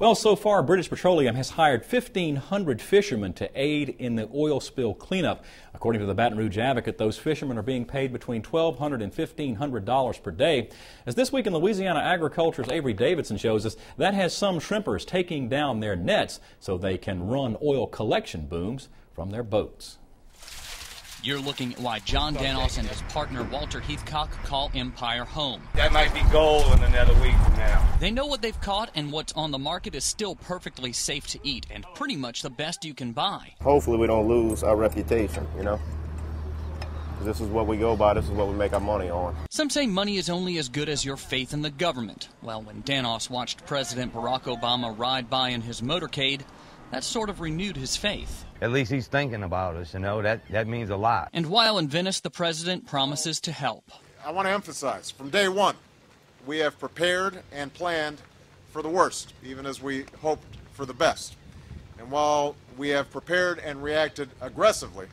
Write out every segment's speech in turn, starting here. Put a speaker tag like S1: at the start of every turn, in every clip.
S1: Well, so far, British Petroleum has hired 1,500 fishermen to aid in the oil spill cleanup. According to the Baton Rouge Advocate, those fishermen are being paid between $1,200 and $1,500 per day. As This Week in Louisiana Agriculture's Avery Davidson shows us, that has some shrimpers taking down their nets so they can run oil collection booms from their boats.
S2: You're looking at why John Danos and his partner Walter Heathcock call Empire home.
S3: That might be gold in another week from now.
S2: They know what they've caught, and what's on the market is still perfectly safe to eat and pretty much the best you can buy.
S4: Hopefully we don't lose our reputation, you know. This is what we go by, this is what we make our money on.
S2: Some say money is only as good as your faith in the government. Well, when Danos watched President Barack Obama ride by in his motorcade, that sort of renewed his faith.
S5: At least he's thinking about us, you know, that means a lot.
S2: And while in Venice, the president promises to help.
S6: I want to emphasize, from day one, we have prepared and planned for the worst, even as we hoped for the best. And while we have prepared and reacted aggressively,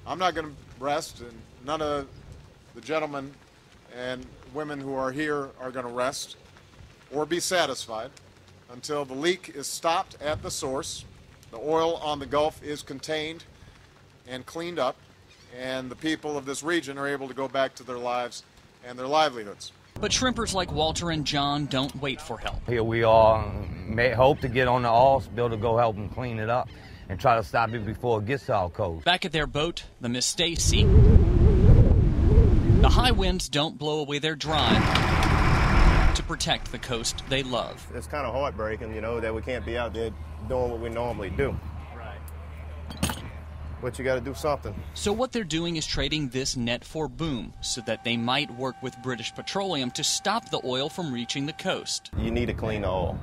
S6: I'm not going to rest, and none of the gentlemen and women who are here are going to rest or be satisfied until the leak is stopped at the source, the oil on the Gulf is contained and cleaned up, and the people of this region are able to go back to their lives and their livelihoods.
S2: But shrimpers like Walter and John don't wait for help.
S5: Here we are, may hope to get on the oil spill to go help them clean it up and try to stop it before it gets to our coast.
S2: Back at their boat, the Miss Stacy, the high winds don't blow away their drive to protect the coast they love.
S4: It's kind of heartbreaking, you know, that we can't be out there doing what we normally do.
S2: Right.
S4: But you got to do something.
S2: So what they're doing is trading this net for boom so that they might work with British Petroleum to stop the oil from reaching the coast.
S4: You need to clean the oil.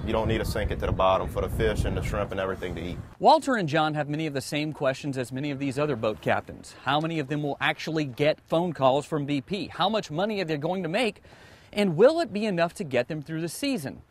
S4: You don't need to sink it to the bottom for the fish and the shrimp and everything to eat.
S2: Walter and John have many of the same questions as many of these other boat captains. How many of them will actually get phone calls from BP? How much money are they going to make? And will it be enough to get them through the season?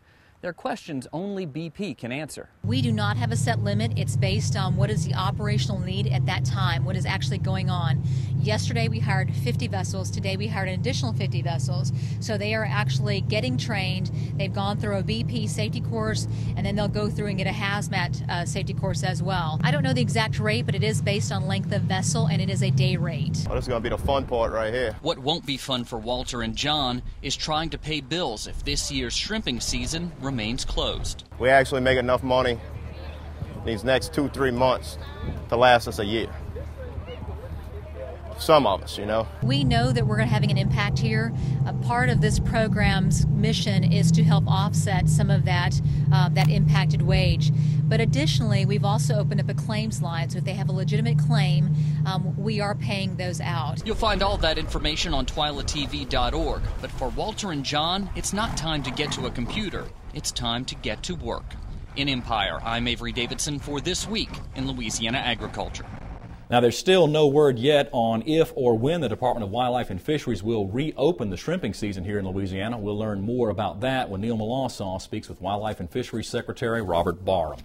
S2: They're questions only BP can answer.
S7: We do not have a set limit. It's based on what is the operational need at that time, what is actually going on. Yesterday we hired 50 vessels. Today we hired an additional 50 vessels. So they are actually getting trained. They've gone through a BP safety course, and then they'll go through and get a hazmat safety course as well. I don't know the exact rate, but it is based on length of vessel, and it is a day rate.
S4: Well, this is going to be the fun part right here.
S2: What won't be fun for Walter and John is trying to pay bills if this year's shrimping season remains closed.
S4: We actually make enough money these next 2-3 months to last us a year. Some of us, you know.
S7: We know that we're having an impact here. A part of this program's mission is to help offset some of that impacted wage. But additionally, we've also opened up a claims line, so if they have a legitimate claim, we are paying those out.
S2: You'll find all that information on twilatv.org. But for Walter and John, it's not time to get to a computer. It's time to get to work. In Empire, I'm Avery Davidson for This Week in Louisiana Agriculture.
S1: Now, there's still no word yet on if or when the Department of Wildlife and Fisheries will reopen the shrimping season here in Louisiana. We'll learn more about that when Neil Melanson speaks with Wildlife and Fisheries Secretary Robert Barham.